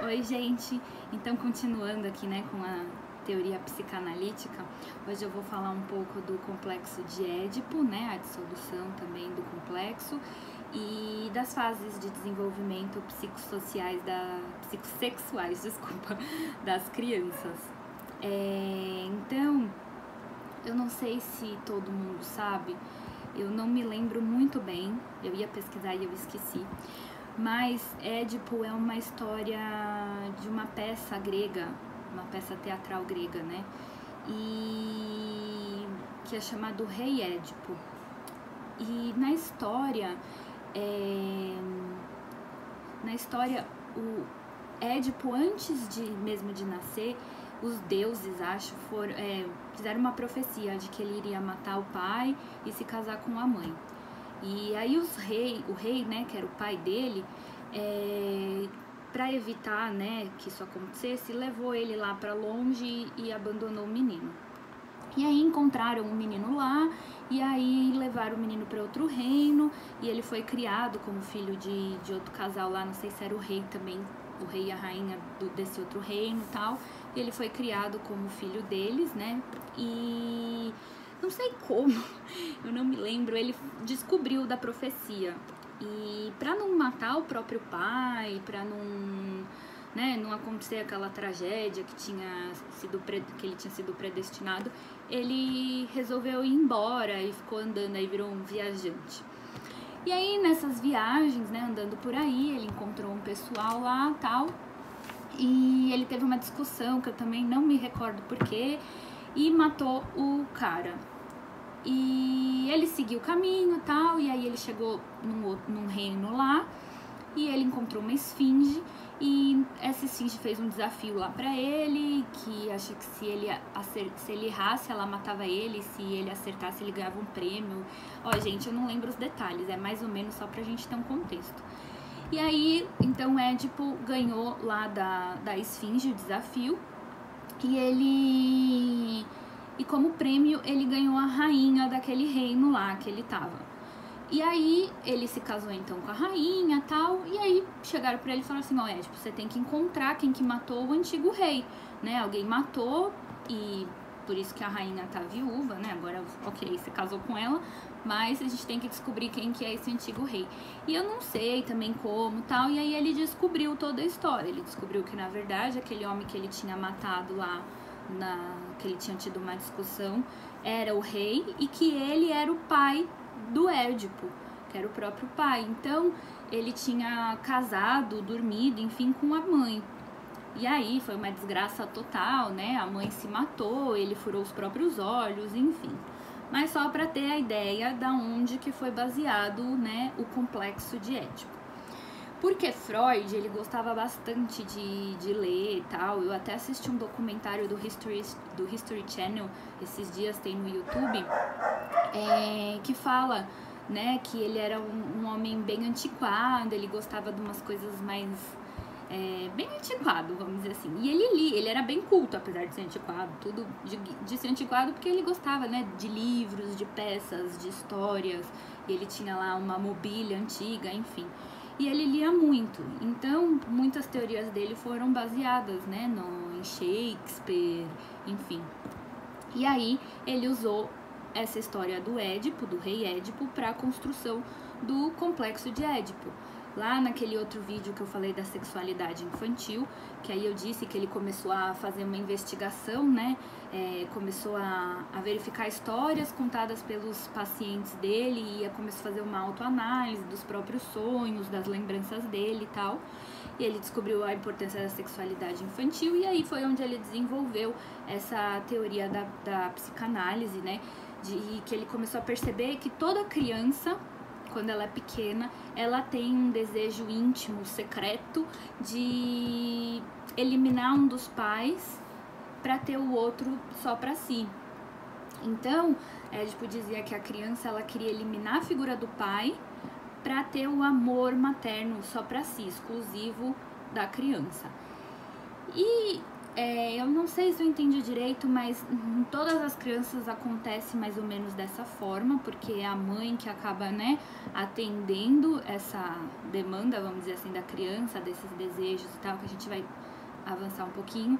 Oi, gente! Então, continuando aqui, né, com a teoria psicanalítica, hoje eu vou falar um pouco do complexo de Édipo, né, a dissolução também do complexo e das fases de desenvolvimento psicossexuais, desculpa, das crianças. Então, eu não sei se todo mundo sabe, eu não me lembro muito bem, eu ia pesquisar e eu esqueci. Mas Édipo é uma história de uma peça grega, uma peça teatral grega, né? E que é chamado Rei Édipo. E na história, o Édipo, antes mesmo de nascer, os deuses, acho, fizeram uma profecia de que ele iria matar o pai e se casar com a mãe. E aí o rei, né, que era o pai dele, para evitar, né, que isso acontecesse, levou ele lá para longe e abandonou o menino. E aí encontraram o menino lá, e aí levaram o menino para outro reino, e ele foi criado como filho de outro casal lá, não sei se era o rei também, o rei e a rainha desse outro reino e tal, e ele foi criado como filho deles, né, e não sei como, eu não me lembro, ele descobriu da profecia. E para não matar o próprio pai, para não acontecer aquela tragédia que ele tinha sido predestinado, ele resolveu ir embora e ficou andando, aí virou um viajante. E aí nessas viagens, né, andando por aí, ele encontrou um pessoal lá, tal, e ele teve uma discussão que eu também não me recordo porquê, e matou o cara. E ele seguiu o caminho e tal, e aí ele chegou num reino lá, e ele encontrou uma esfinge, e essa esfinge fez um desafio lá pra ele, que acha que se ele errasse, ela matava ele, se ele acertasse, ele ganhava um prêmio. Ó, gente, eu não lembro os detalhes, é mais ou menos só pra gente ter um contexto. E aí, então, Édipo ganhou lá da esfinge o desafio, e como prêmio ele ganhou a rainha daquele reino lá que ele tava. E aí ele se casou então com a rainha e tal, e aí chegaram pra ele e falaram assim, ó, Édipo, você tem que encontrar quem que matou o antigo rei, né, alguém matou e por isso que a rainha tá viúva, né, agora, ok, você casou com ela, mas a gente tem que descobrir quem que é esse antigo rei. E eu não sei também como tal, e aí ele descobriu toda a história, ele descobriu que na verdade aquele homem que ele tinha matado lá, que ele tinha tido uma discussão, era o rei e que ele era o pai do Édipo, que era o próprio pai. Então ele tinha casado, dormido, enfim, com a mãe. E aí foi uma desgraça total, né? A mãe se matou, ele furou os próprios olhos, enfim. Mas só para ter a ideia da onde que foi baseado, né, o complexo de Édipo. Porque Freud, ele gostava bastante de ler e tal. Eu até assisti um documentário do History Channel, esses dias tem no YouTube, que fala, né, que ele era um homem bem antiquado, ele gostava de umas coisas mais... bem antiquado, vamos dizer assim. E ele era bem culto, apesar de ser antiquado, tudo de ser antiquado, porque ele gostava, né, de livros, de peças, de histórias, e ele tinha lá uma mobília antiga, enfim. E ele lia muito, então muitas teorias dele foram baseadas, né, em Shakespeare, enfim. E aí ele usou essa história do Édipo, do rei Édipo, para a construção do complexo de Édipo. Lá naquele outro vídeo que eu falei da sexualidade infantil, que aí eu disse que ele começou a fazer uma investigação, né? Começou a verificar histórias contadas pelos pacientes dele, e começou a fazer uma autoanálise dos próprios sonhos, das lembranças dele e tal. E ele descobriu a importância da sexualidade infantil, e aí foi onde ele desenvolveu essa teoria da psicanálise, né? Que ele começou a perceber que toda criança, quando ela é pequena, ela tem um desejo íntimo, secreto, de eliminar um dos pais para ter o outro só para si. Então, Édipo dizia que a criança, ela queria eliminar a figura do pai para ter o amor materno só para si, exclusivo da criança. E eu não sei se eu entendi direito, mas em todas as crianças acontece mais ou menos dessa forma, porque é a mãe que acaba, né, atendendo essa demanda, vamos dizer assim, da criança, desses desejos e tal, que a gente vai avançar um pouquinho.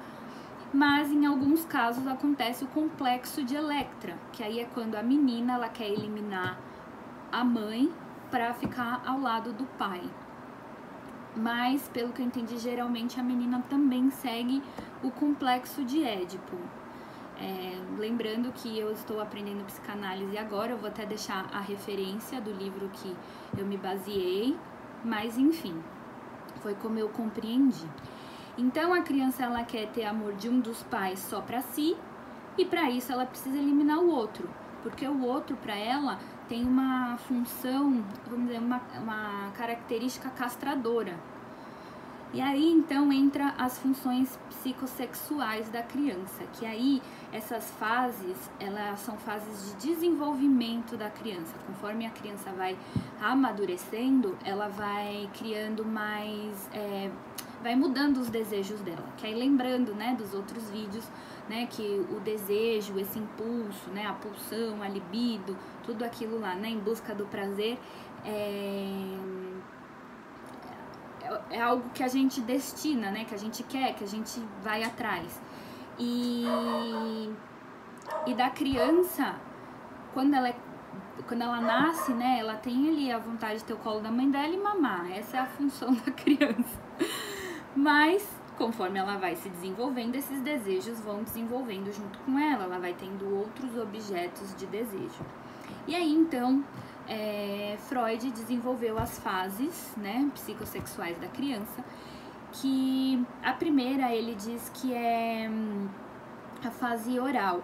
Mas em alguns casos acontece o complexo de Electra, que aí é quando a menina ela quer eliminar a mãe para ficar ao lado do pai. Mas, pelo que eu entendi, geralmente a menina também segue o complexo de Édipo. Lembrando que eu estou aprendendo psicanálise agora, eu vou até deixar a referência do livro que eu me baseei, mas enfim, foi como eu compreendi. Então, a criança ela quer ter amor de um dos pais só para si, e para isso ela precisa eliminar o outro, porque o outro para ela tem uma função, vamos dizer, uma característica castradora. E aí, então, entra as funções psicossexuais da criança, que aí, essas fases, elas são fases de desenvolvimento da criança. Conforme a criança vai amadurecendo, ela vai criando mais... vai mudando os desejos dela, que aí lembrando, né, dos outros vídeos, né, que o desejo, esse impulso, né, a pulsão, a libido, tudo aquilo lá, né, em busca do prazer, é algo que a gente destina, né, que a gente quer, que a gente vai atrás. E da criança, quando ela nasce, né, ela tem ali a vontade de ter o colo da mãe dela e mamar, essa é a função da criança. Mas, conforme ela vai se desenvolvendo, esses desejos vão desenvolvendo junto com ela, ela vai tendo outros objetos de desejo. E aí, então, Freud desenvolveu as fases, né, psicossexuais da criança, que a primeira ele diz que é a fase oral.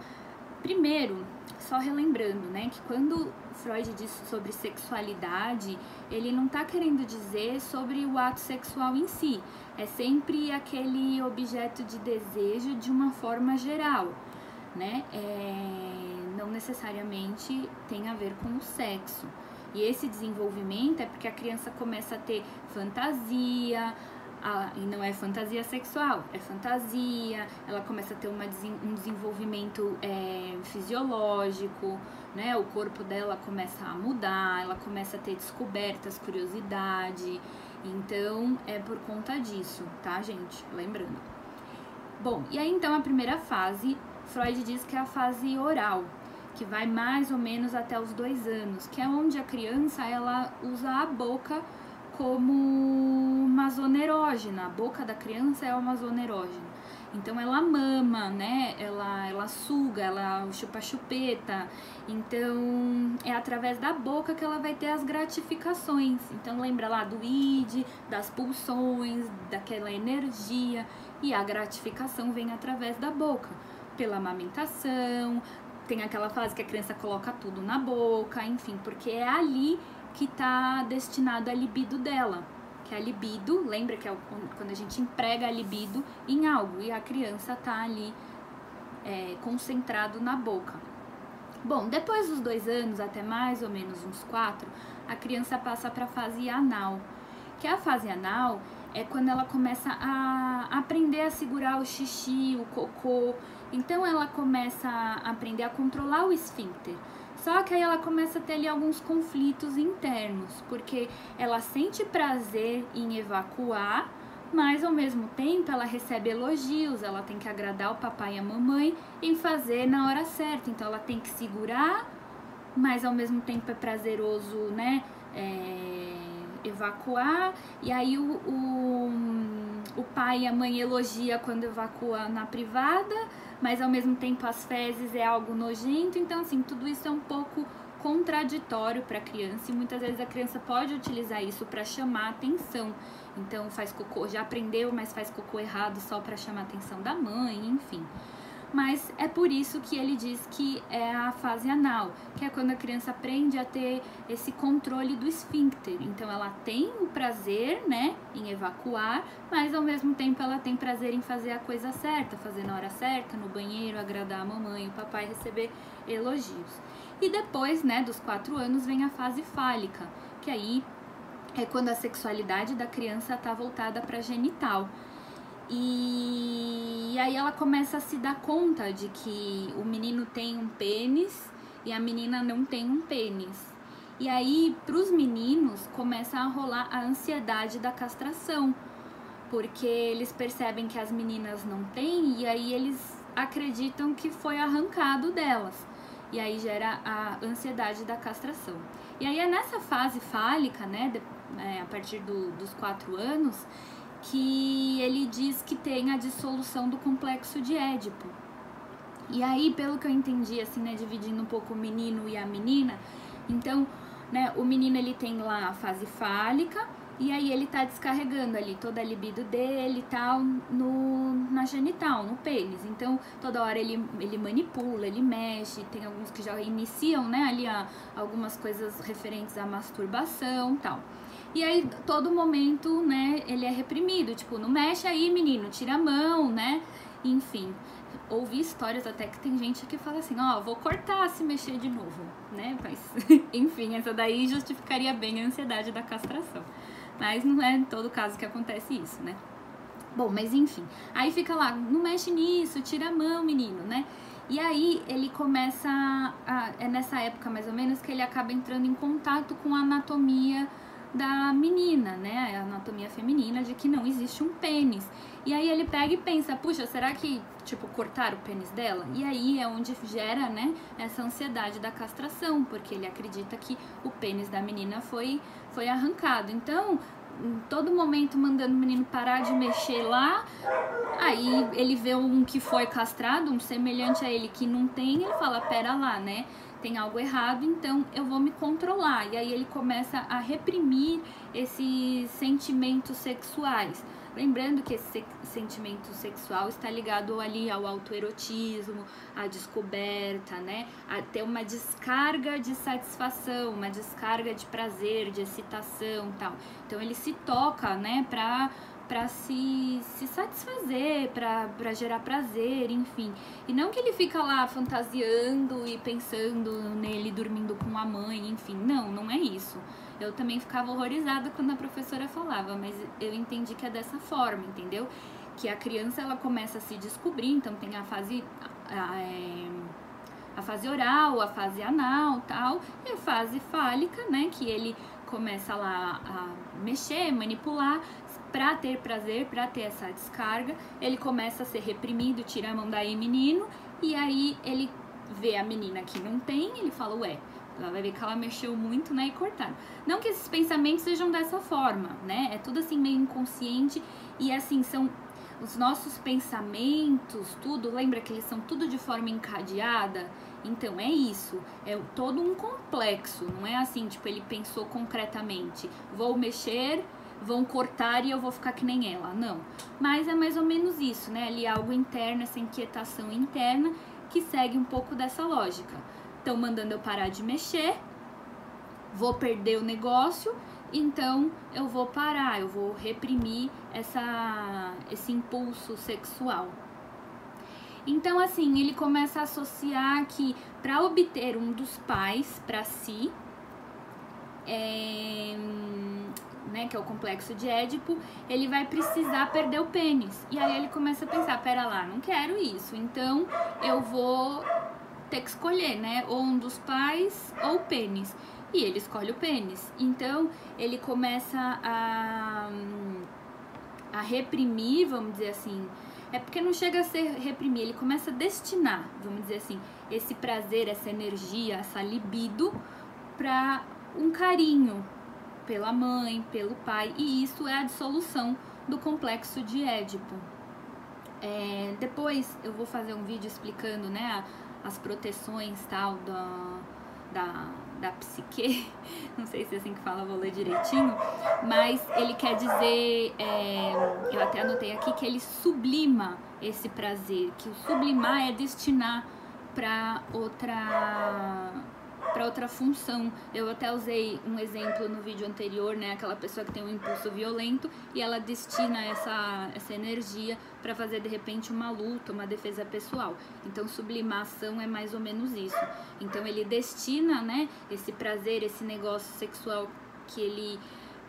Primeiro, só relembrando, né, que quando Freud diz sobre sexualidade, ele não tá querendo dizer sobre o ato sexual em si, é sempre aquele objeto de desejo de uma forma geral, né, não necessariamente tem a ver com o sexo. E esse desenvolvimento é porque a criança começa a ter fantasia, e não é fantasia sexual, é fantasia, ela começa a ter um desenvolvimento fisiológico, né? O corpo dela começa a mudar, ela começa a ter descobertas, curiosidade, então é por conta disso, tá, gente? Lembrando. Bom, e aí então a primeira fase, Freud diz que é a fase oral, que vai mais ou menos até os 2 anos, que é onde a criança ela usa a boca como uma zona erógena. A boca da criança é uma zona erógena. Então ela mama, né? Ela suga, ela chupa chupeta. Então é através da boca que ela vai ter as gratificações. Então lembra lá do id, das pulsões, daquela energia. E a gratificação vem através da boca, pela amamentação. Tem aquela fase que a criança coloca tudo na boca, enfim, porque é ali que está destinado a libido dela, que a libido, lembra que é quando a gente emprega a libido em algo e a criança está ali concentrado na boca. Bom, depois dos 2 anos, até mais ou menos uns 4, a criança passa para a fase anal, que a fase anal é quando ela começa a aprender a segurar o xixi, o cocô, então ela começa a aprender a controlar o esfíncter. Só que aí ela começa a ter ali alguns conflitos internos, porque ela sente prazer em evacuar, mas ao mesmo tempo ela recebe elogios, ela tem que agradar o papai e a mamãe em fazer na hora certa. Então ela tem que segurar, mas ao mesmo tempo é prazeroso, né? Evacuar, e aí o pai e a mãe elogia quando evacua na privada, mas ao mesmo tempo as fezes é algo nojento. Então assim, tudo isso é um pouco contraditório para a criança e muitas vezes a criança pode utilizar isso para chamar atenção. Então faz cocô, já aprendeu, mas faz cocô errado só para chamar a atenção da mãe, enfim. Mas é por isso que ele diz que é a fase anal, que é quando a criança aprende a ter esse controle do esfíncter. Então ela tem o prazer, né, em evacuar, mas ao mesmo tempo ela tem prazer em fazer a coisa certa, fazer na hora certa, no banheiro, agradar a mamãe e o papai, receber elogios. E depois, né, dos 4 anos vem a fase fálica, que aí é quando a sexualidade da criança está voltada para genital. E aí ela começa a se dar conta de que o menino tem um pênis e a menina não tem um pênis. E aí, pros meninos, começa a rolar a ansiedade da castração, porque eles percebem que as meninas não têm e aí eles acreditam que foi arrancado delas. E aí gera a ansiedade da castração. E aí é nessa fase fálica, né, a partir dos 4 anos, que ele diz que tem a dissolução do complexo de Édipo. E aí, pelo que eu entendi, assim, né, dividindo um pouco o menino e a menina, então, né, o menino ele tem lá a fase fálica, e aí ele tá descarregando ali toda a libido dele e tal na genital, no pênis. Então, toda hora ele manipula, ele mexe, tem alguns que já iniciam, né, ali algumas coisas referentes à masturbação e tal. E aí, todo momento, né, ele é reprimido, tipo, não mexe aí, menino, tira a mão, né, enfim. Ouvi histórias até que tem gente que fala assim, ó, vou cortar se mexer de novo, né, mas, enfim, essa daí justificaria bem a ansiedade da castração. Mas não é em todo caso que acontece isso, né? Bom, mas enfim, aí fica lá, não mexe nisso, tira a mão, menino, né? E aí ele começa, é nessa época mais ou menos que ele acaba entrando em contato com a anatomia da menina, né? A anatomia feminina de que não existe um pênis. E aí ele pega e pensa, puxa, será que, tipo, cortaram o pênis dela? E aí é onde gera, né, essa ansiedade da castração, porque ele acredita que o pênis da menina foi arrancado. Então, em todo momento mandando o menino parar de mexer lá, aí ele vê um que foi castrado, um semelhante a ele que não tem, ele fala, pera lá, né? Tem algo errado, então eu vou me controlar. E aí ele começa a reprimir esses sentimentos sexuais. Lembrando que esse sentimento sexual está ligado ali ao autoerotismo, à descoberta, né? A ter uma descarga de satisfação, uma descarga de prazer, de excitação e tal. Então ele se toca, né, pra se satisfazer, pra gerar prazer, enfim. E não que ele fica lá fantasiando e pensando nele dormindo com a mãe, enfim. Não é isso. Eu também ficava horrorizada quando a professora falava, mas eu entendi que é dessa forma, entendeu? Que a criança, ela começa a se descobrir, então tem a fase oral, a fase anal, tal, e a fase fálica, né, que ele começa lá a mexer, manipular, pra ter prazer, pra ter essa descarga. Ele começa a ser reprimido, tira a mão daí, menino, e aí ele vê a menina que não tem, ele fala, ué, ela vai ver que ela mexeu muito, né, e cortaram. Não que esses pensamentos sejam dessa forma, né, é tudo assim meio inconsciente, e assim, são os nossos pensamentos, tudo, lembra que eles são tudo de forma encadeada? Então é isso, é todo um complexo, não é assim, tipo, ele pensou concretamente, vou mexer, vão cortar e eu vou ficar que nem ela, não. Mas é mais ou menos isso, né, ali algo interno, essa inquietação interna, que segue um pouco dessa lógica. Estão mandando eu parar de mexer, vou perder o negócio, então eu vou parar, eu vou reprimir esse impulso sexual. Então, assim, ele começa a associar que para obter um dos pais para si, né, que é o complexo de Édipo, ele vai precisar perder o pênis. E aí ele começa a pensar, pera lá, não quero isso, então eu vou ter que escolher, né, ou um dos pais ou o pênis. E ele escolhe o pênis. Então ele começa a reprimir, vamos dizer assim. É porque não chega a ser reprimir, ele começa a destinar, vamos dizer assim, esse prazer, essa energia, essa libido para um carinho pela mãe, pelo pai, e isso é a dissolução do complexo de Édipo. Depois eu vou fazer um vídeo explicando, né, as proteções tal da psique, não sei se é assim que fala, vou ler direitinho, mas ele quer dizer, eu até anotei aqui, que ele sublima esse prazer, que o sublimar é destinar para outra função. Eu até usei um exemplo no vídeo anterior, né, aquela pessoa que tem um impulso violento e ela destina essa energia para fazer de repente uma luta, uma defesa pessoal. Então sublimação é mais ou menos isso. Então ele destina, né, esse prazer, esse negócio sexual que ele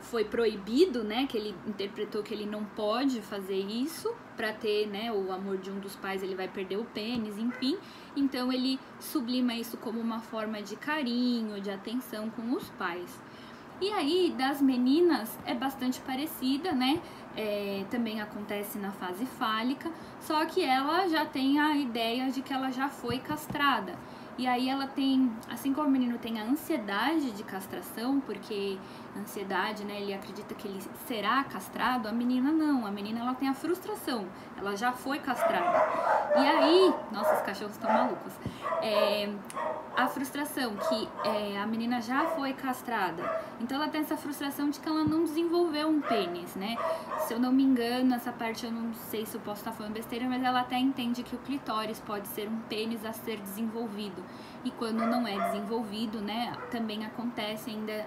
foi proibido, né, que ele interpretou que ele não pode fazer isso para ter, né, o amor de um dos pais, ele vai perder o pênis, enfim. Então ele sublima isso como uma forma de carinho, de atenção com os pais. E aí, das meninas é bastante parecida, né? Também acontece na fase fálica, só que ela já tem a ideia de que ela já foi castrada. E aí ela tem, assim como o menino tem a ansiedade de castração, porque a ansiedade, né, ele acredita que ele será castrado, a menina não, a menina ela tem a frustração, ela já foi castrada. E aí, nossa, os cachorros estão malucos. A frustração que a menina já foi castrada, então ela tem essa frustração de que ela não desenvolveu um pênis, né? Se eu não me engano, essa parte eu não sei se eu posso estar falando besteira, mas ela até entende que o clitóris pode ser um pênis a ser desenvolvido. E quando não é desenvolvido, né, também acontece ainda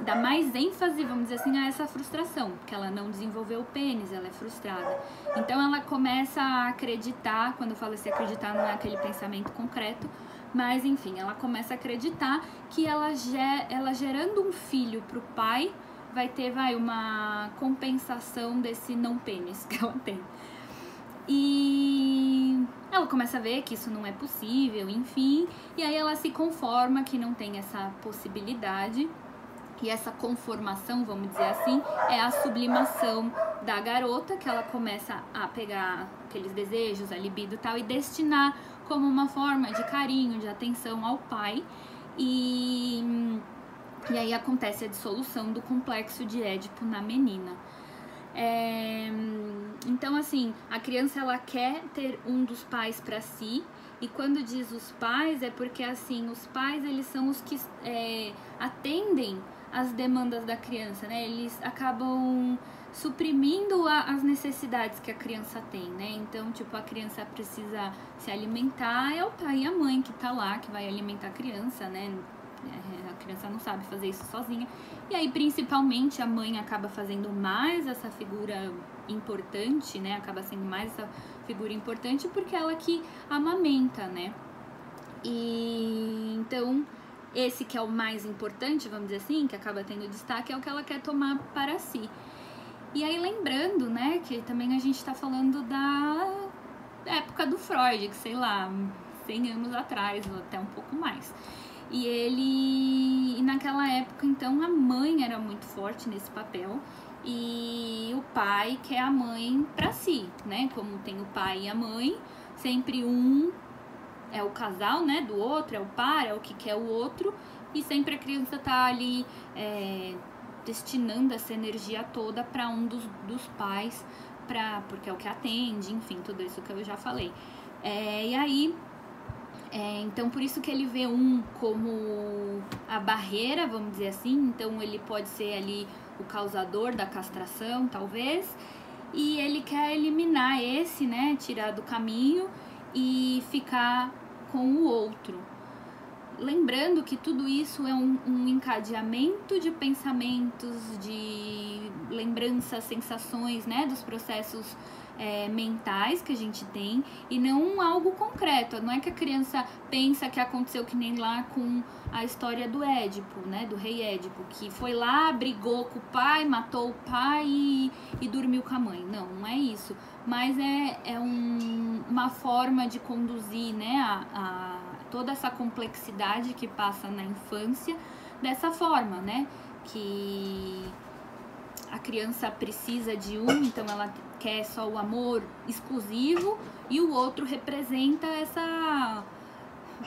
dá mais ênfase, vamos dizer assim, a essa frustração, porque ela não desenvolveu o pênis, ela é frustrada. Então ela começa a acreditar, quando eu falo assim, acreditar não é aquele pensamento concreto, mas enfim, ela começa a acreditar que ela gerando um filho pro pai, vai ter uma compensação desse não pênis que ela tem. E ela começa a ver que isso não é possível, enfim, e aí ela se conforma que não tem essa possibilidade. E essa conformação, vamos dizer assim, é a sublimação da garota, que ela começa a pegar aqueles desejos, a libido e tal, e destinar como uma forma de carinho, de atenção ao pai. E aí acontece a dissolução do complexo de Édipo na menina. Então, assim, a criança ela quer ter um dos pais para si, e quando diz os pais é porque, assim, os pais eles são os que atendem as demandas da criança, né? Eles acabam suprimindo as necessidades que a criança tem, né? Então, tipo, a criança precisa se alimentar, é o pai e a mãe que tá lá, que vai alimentar a criança, né? A criança não sabe fazer isso sozinha. E aí, principalmente, a mãe acaba fazendo mais essa figura importante, né? Acaba sendo mais essa figura importante porque ela que amamenta, né? E então, esse que é o mais importante, vamos dizer assim, que acaba tendo destaque, é o que ela quer tomar para si. E aí, lembrando, né, que também a gente tá falando da época do Freud, que sei lá, 100 anos atrás, ou até um pouco mais. E naquela época, então, a mãe era muito forte nesse papel e o pai quer a mãe pra si, né? Como tem o pai e a mãe, sempre um é o casal, né, do outro, é o par, é o que quer o outro, e sempre a criança tá ali destinando essa energia toda para um dos pais, porque é o que atende, enfim, tudo isso que eu já falei. E aí, então por isso que ele vê um como a barreira, vamos dizer assim, então ele pode ser ali o causador da castração, talvez, e ele quer eliminar esse, né, tirar do caminho e ficar com o outro. Lembrando que tudo isso é um encadeamento de pensamentos, de lembranças, sensações, né, dos processos mentais que a gente tem, e não algo concreto. Não é que a criança pensa que aconteceu que nem lá com a história do Édipo, né, do rei Édipo, que foi lá, brigou com o pai, matou o pai e dormiu com a mãe. Não, não é isso. Mas uma forma de conduzir, né, toda essa complexidade que passa na infância dessa forma, né, que a criança precisa de então ela quer só o amor exclusivo, e o outro representa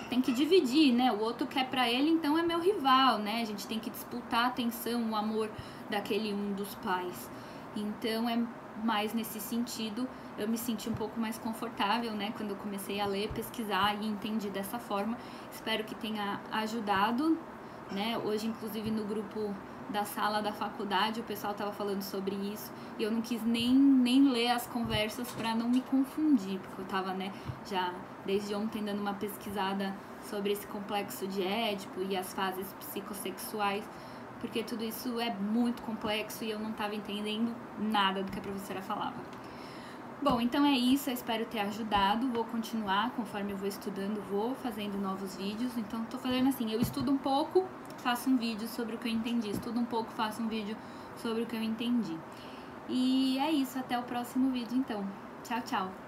tem que dividir, né, o outro quer pra ele, então é meu rival, né, a gente tem que disputar a atenção, o amor daquele um dos pais. Então é mais nesse sentido. Eu me senti um pouco mais confortável, né, quando eu comecei a ler, pesquisar e entendi dessa forma. Espero que tenha ajudado, né, hoje inclusive no grupo da sala da faculdade o pessoal estava falando sobre isso e eu não quis nem ler as conversas para não me confundir, porque eu estava, né, já desde ontem dando uma pesquisada sobre esse complexo de Édipo e as fases psicossexuais, porque tudo isso é muito complexo e eu não estava entendendo nada do que a professora falava. Bom, então é isso, eu espero ter ajudado, vou continuar, conforme eu vou estudando, vou fazendo novos vídeos, então tô fazendo assim, eu estudo um pouco, faço um vídeo sobre o que eu entendi, estudo um pouco, faço um vídeo sobre o que eu entendi. E é isso, até o próximo vídeo então. Tchau, tchau!